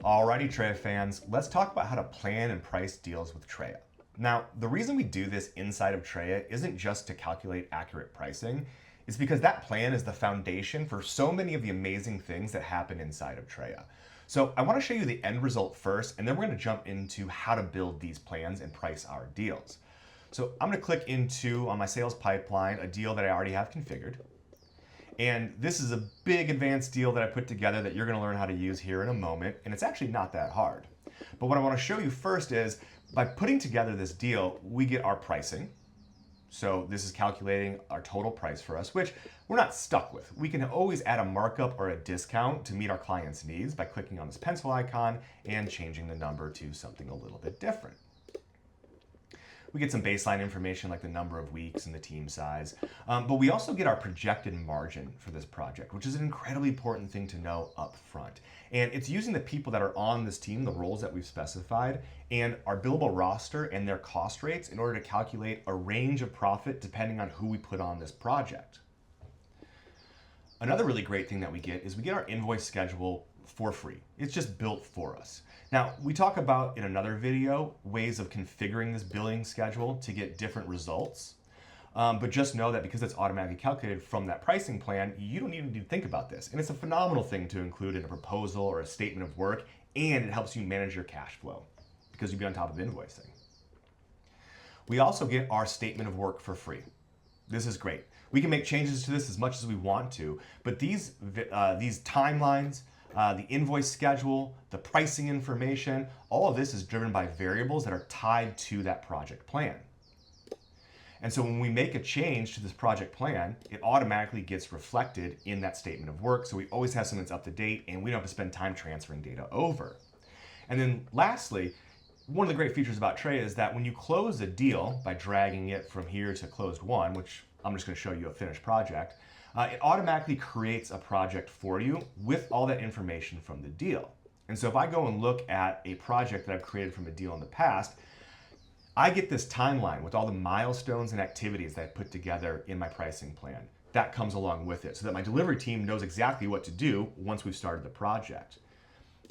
Alrighty, Treya fans, let's talk about how to plan and price deals with Treya. Now, the reason we do this inside of Treya isn't just to calculate accurate pricing, it's because that plan is the foundation for so many of the amazing things that happen inside of Treya. So I want to show you the end result first, and then we're going to jump into how to build these plans and price our deals. So I'm going to click into, on my sales pipeline, a deal that I already have configured. And this is a big advanced deal that I put together that you're going to learn how to use here in a moment, and it's actually not that hard. But what I want to show you first is, by putting together this deal, we get our pricing. So this is calculating our total price for us, which we're not stuck with. We can always add a markup or a discount to meet our client's needs by clicking on this pencil icon and changing the number to something a little bit different. We get some baseline information like the number of weeks and the team size, but we also get our projected margin for this project, which is an incredibly important thing to know up front. And it's using the people that are on this team, the roles that we've specified, and our billable roster and their cost rates in order to calculate a range of profit depending on who we put on this project. Another really great thing that we get is we get our invoice schedule for free. It's just built for us. Now, we talk about in another video ways of configuring this billing schedule to get different results. But just know that because it's automatically calculated from that pricing plan, you don't even need to think about this. And it's a phenomenal thing to include in a proposal or a statement of work, and it helps you manage your cash flow because you'll be on top of invoicing. We also get our statement of work for free. This is great. We can make changes to this as much as we want to, but these timelines, the invoice schedule, the pricing information, all of this is driven by variables that are tied to that project plan. And so when we make a change to this project plan, it automatically gets reflected in that statement of work. So we always have something that's up to date and we don't have to spend time transferring data over. And then lastly, one of the great features about Treya is that when you close a deal by dragging it from here to closed one, which I'm just going to show you a finished project, it automatically creates a project for you with all that information from the deal. And so if I go and look at a project that I've created from a deal in the past, I get this timeline with all the milestones and activities that I put together in my pricing plan. That comes along with it so that my delivery team knows exactly what to do once we've started the project.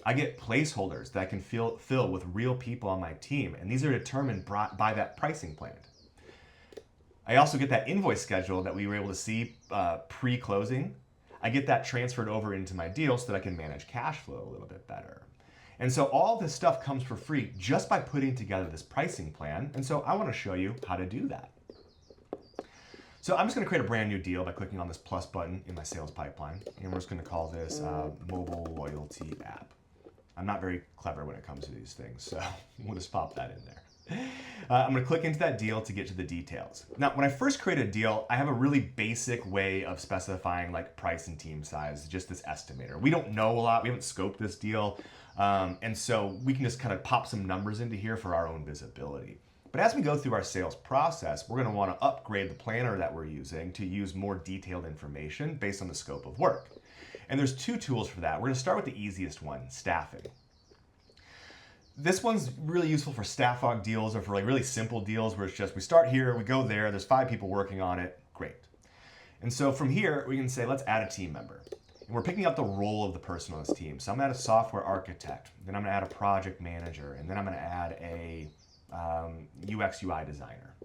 I get placeholders that I can fill with real people on my team, and these are determined by that pricing plan. I also get that invoice schedule that we were able to see pre-closing. I get that transferred over into my deal so that I can manage cash flow a little bit better. And so all this stuff comes for free just by putting together this pricing plan. And so I want to show you how to do that. So I'm just going to create a brand new deal by clicking on this plus button in my sales pipeline. And we're just going to call this mobile loyalty app. I'm not very clever when it comes to these things, so we'll just pop that in there. I'm going to click into that deal to get to the details. Now, when I first create a deal, I have a really basic way of specifying like price and team size, just this estimator. We don't know a lot. We haven't scoped this deal. And so we can just kind of pop some numbers into here for our own visibility. But as we go through our sales process, we're going to want to upgrade the planner that we're using to use more detailed information based on the scope of work. And there's two tools for that. We're going to start with the easiest one, staffing. This one's really useful for staff aug deals or for like really simple deals where it's just we start here, we go there, there's 5 people working on it, great. And so from here, we can say, let's add a team member. And we're picking up the role of the person on this team. So I'm going to add a software architect, then I'm going to add a project manager, and then I'm going to add a UX UI designer.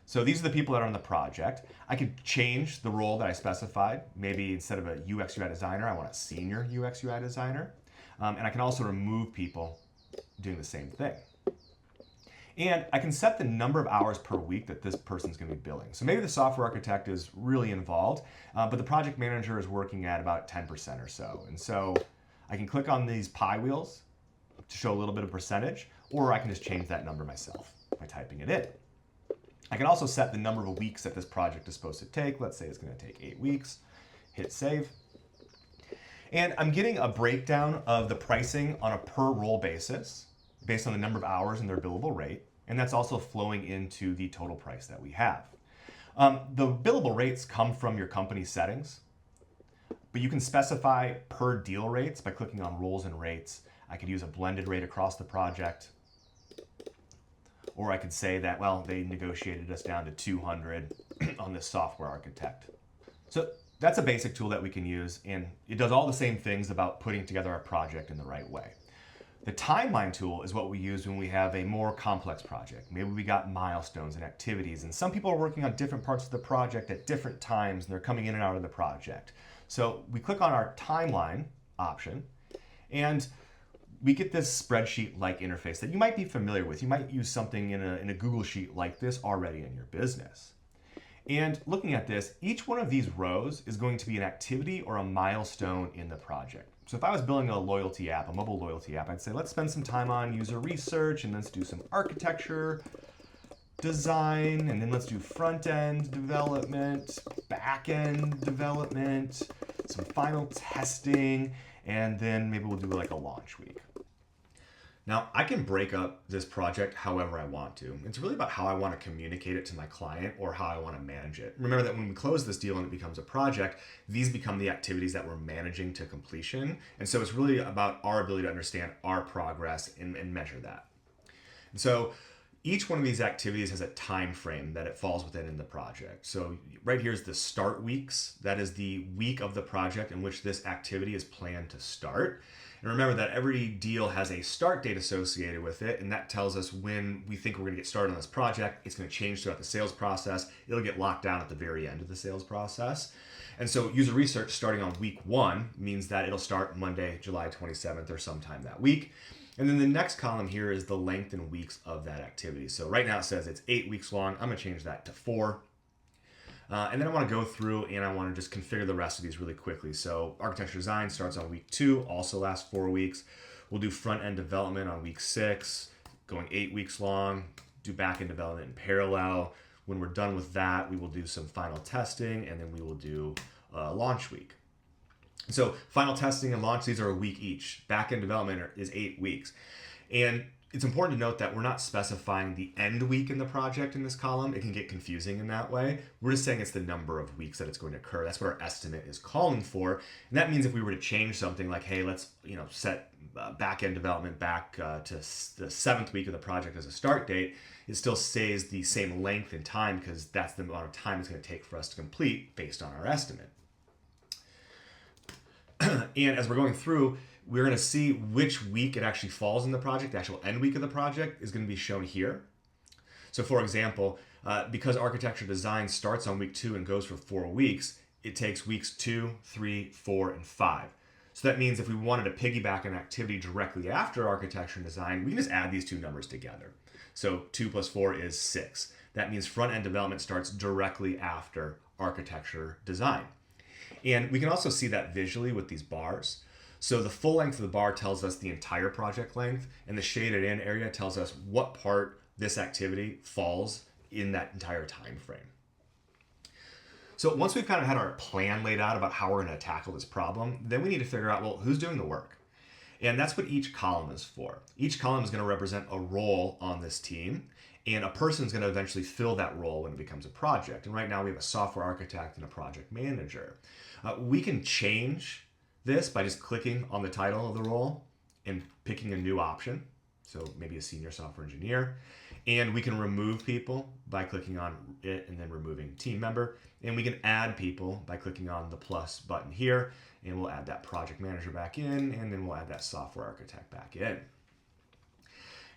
So these are the people that are on the project. I could change the role that I specified. Maybe instead of a UX UI designer, I want a senior UX UI designer. And I can also remove people doing the same thing. And I can set the number of hours per week that this person's going to be billing. So maybe the software architect is really involved, but the project manager is working at about 10% or so. And so I can click on these pie wheels to show a little bit of percentage, or I can just change that number myself by typing it in. I can also set the number of weeks that this project is supposed to take. Let's say it's going to take 8 weeks. Hit save. And I'm getting a breakdown of the pricing on a per role basis based on the number of hours and their billable rate. And that's also flowing into the total price that we have. The billable rates come from your company settings, but you can specify per deal rates by clicking on roles and rates. I could use a blended rate across the project, or I could say that, well, they negotiated us down to 200 on this software architect. So that's a basic tool that we can use, and it does all the same things about putting together a project in the right way. The timeline tool is what we use when we have a more complex project. Maybe we got milestones and activities, and some people are working on different parts of the project at different times, and they're coming in and out of the project. So we click on our timeline option, and we get this spreadsheet-like interface that you might be familiar with. You might use something in a Google Sheet like this already in your business. And looking at this, each one of these rows is going to be an activity or a milestone in the project. So if I was building a loyalty app, a mobile loyalty app, I'd say, let's spend some time on user research, and let's do some architecture, design, and then let's do front-end development, back-end development, some final testing, and then maybe we'll do like a launch week. Now, I can break up this project however I want to. It's really about how I want to communicate it to my client or how I want to manage it. Remember that when we close this deal and it becomes a project, these become the activities that we're managing to completion. And so it's really about our ability to understand our progress and measure that. And so each one of these activities has a time frame that it falls within in the project. So right here is the start weeks. That is the week of the project in which this activity is planned to start. And remember that every deal has a start date associated with it, and that tells us when we think we're going to get started on this project. It's going to change throughout the sales process. It'll get locked down at the very end of the sales process. And so user research starting on week 1 means that it'll start Monday, July 27th or sometime that week. And then the next column here is the length in weeks of that activity. So right now it says it's 8 weeks long. I'm going to change that to 4. And then I want to go through and I want to just configure the rest of these really quickly. So architecture design starts on week 2, also lasts 4 weeks. We'll do front-end development on week 6, going 8 weeks long, do back-end development in parallel. When we're done with that, we will do some final testing, and then we will do launch week. So final testing and launch, these are a week each. Back-end development is 8 weeks. And it's important to note that we're not specifying the end week in the project in this column. It can get confusing in that way. We're just saying it's the number of weeks that it's going to occur. That's what our estimate is calling for. And that means if we were to change something like, hey, let's set back-end development back to the 7th week of the project as a start date, it still stays the same length and time because that's the amount of time it's going to take for us to complete based on our estimate. And as we're going through, we're going to see which week it actually falls in the project. The actual end week of the project is going to be shown here. So for example, because architecture design starts on week 2 and goes for 4 weeks, it takes weeks 2, 3, 4, and 5. So that means if we wanted to piggyback an activity directly after architecture and design, we can just add these two numbers together. So 2 plus 4 is 6. That means front-end development starts directly after architecture design. And we can also see that visually with these bars. So the full length of the bar tells us the entire project length, and the shaded in area tells us what part this activity falls in that entire time frame. So once we've kind of had our plan laid out about how we're going to tackle this problem, then we need to figure out, well, who's doing the work? And that's what each column is for. Each column is going to represent a role on this team, and a person is going to eventually fill that role when it becomes a project. And right now we have a software architect and a project manager. We can change this by just clicking on the title of the role and picking a new option. So maybe a senior software engineer. And we can remove people by clicking on it and then removing team member. And we can add people by clicking on the plus button here. And we'll add that project manager back in, and then we'll add that software architect back in.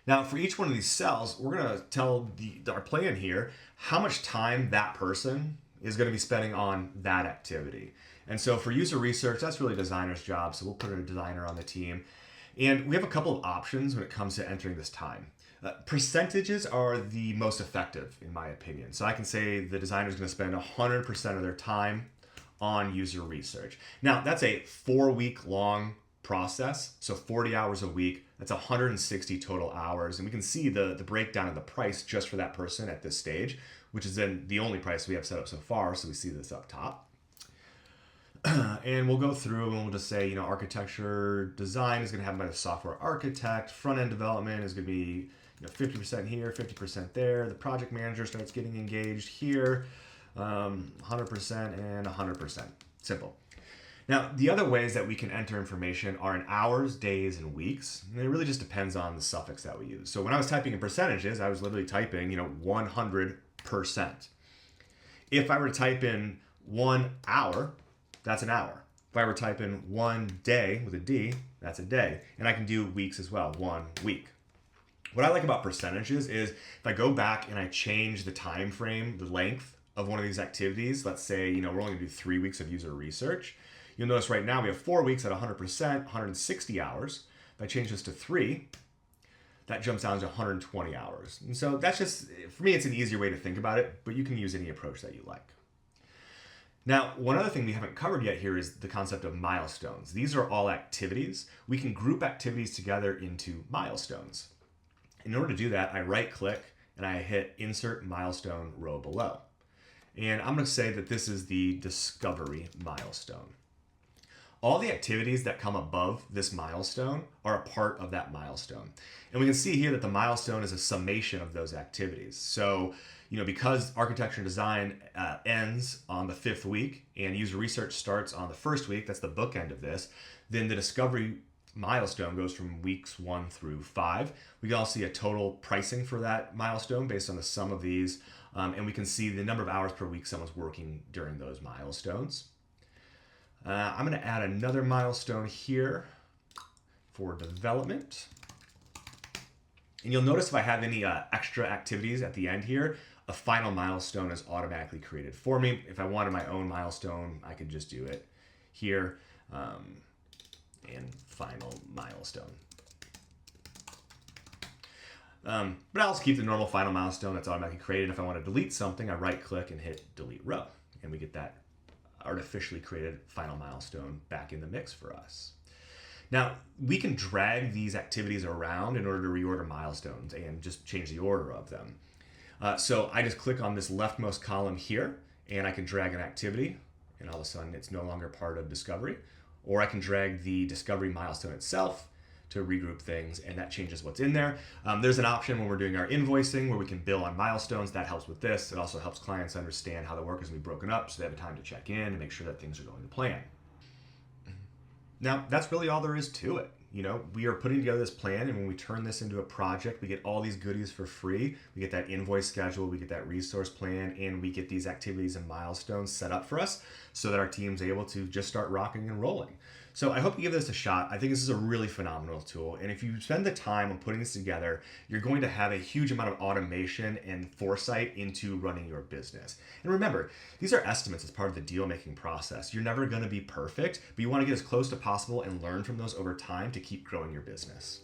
Now, for each one of these cells, we're going to tell our plan here how much time that person is going to be spending on that activity. And so for user research, that's really a designer's job. So we'll put a designer on the team. And we have a couple of options when it comes to entering this time. Percentages are the most effective, in my opinion. So I can say the designer is going to spend 100% of their time on user research. Now, that's a 4-week long process. So 40 hours a week, that's 160 total hours. And we can see the breakdown of the price just for that person at this stage, which is then the only price we have set up so far. So we see this up top. And we'll go through and we'll just say, architecture design is going to happen by the software architect. Front-end development is going to be 50% here, 50% there. The project manager starts getting engaged here, 100% and 100%. Simple. Now, the other ways that we can enter information are in hours, days, and weeks. And it really just depends on the suffix that we use. So when I was typing in percentages, I was literally typing, 100%. If I were to type in 1 hour, that's an hour. If I were typing 1 day with a D, that's a day. And I can do weeks as well, 1 week. What I like about percentages is if I go back and I change the time frame, the length of one of these activities, let's say, we're only gonna do 3 weeks of user research. You'll notice right now we have 4 weeks at 100%, 160 hours. If I change this to 3, that jumps down to 120 hours. And so that's just, for me, it's an easier way to think about it, but you can use any approach that you like. Now, one other thing we haven't covered yet here is the concept of milestones. These are all activities. We can group activities together into milestones. In order to do that, I right click and I hit insert milestone row below. And I'm gonna say that this is the discovery milestone. All the activities that come above this milestone are a part of that milestone. And we can see here that the milestone is a summation of those activities. So, because architecture and design ends on the 5th week and user research starts on the 1st week, that's the bookend of this, then the discovery milestone goes from weeks 1 through 5. We can also see a total pricing for that milestone based on the sum of these. And we can see the number of hours per week someone's working during those milestones. I'm going to add another milestone here for development. And you'll notice if I have any extra activities at the end here, a final milestone is automatically created for me. If I wanted my own milestone, I could just do it here and final milestone. But I'll also keep the normal final milestone that's automatically created. If I want to delete something, I right click and hit delete row, and we get that artificially created final milestone back in the mix for us. Now, we can drag these activities around in order to reorder milestones and just change the order of them. So I just click on this leftmost column here, and I can drag an activity, and all of a sudden it's no longer part of discovery. Or I can drag the discovery milestone itself to regroup things, and that changes what's in there. There's an option when we're doing our invoicing where we can bill on milestones. That helps with this. It also helps clients understand how the work is going to be broken up so they have time to check in and make sure that things are going to plan. Now, that's really all there is to it. We are putting together this plan, and when we turn this into a project, we get all these goodies for free. We get that invoice schedule, we get that resource plan, and we get these activities and milestones set up for us so that our team's able to just start rocking and rolling. So I hope you give this a shot. I think this is a really phenomenal tool. And if you spend the time on putting this together, you're going to have a huge amount of automation and foresight into running your business. And remember, these are estimates as part of the deal-making process. You're never going to be perfect, but you want to get as close to possible and learn from those over time to keep growing your business.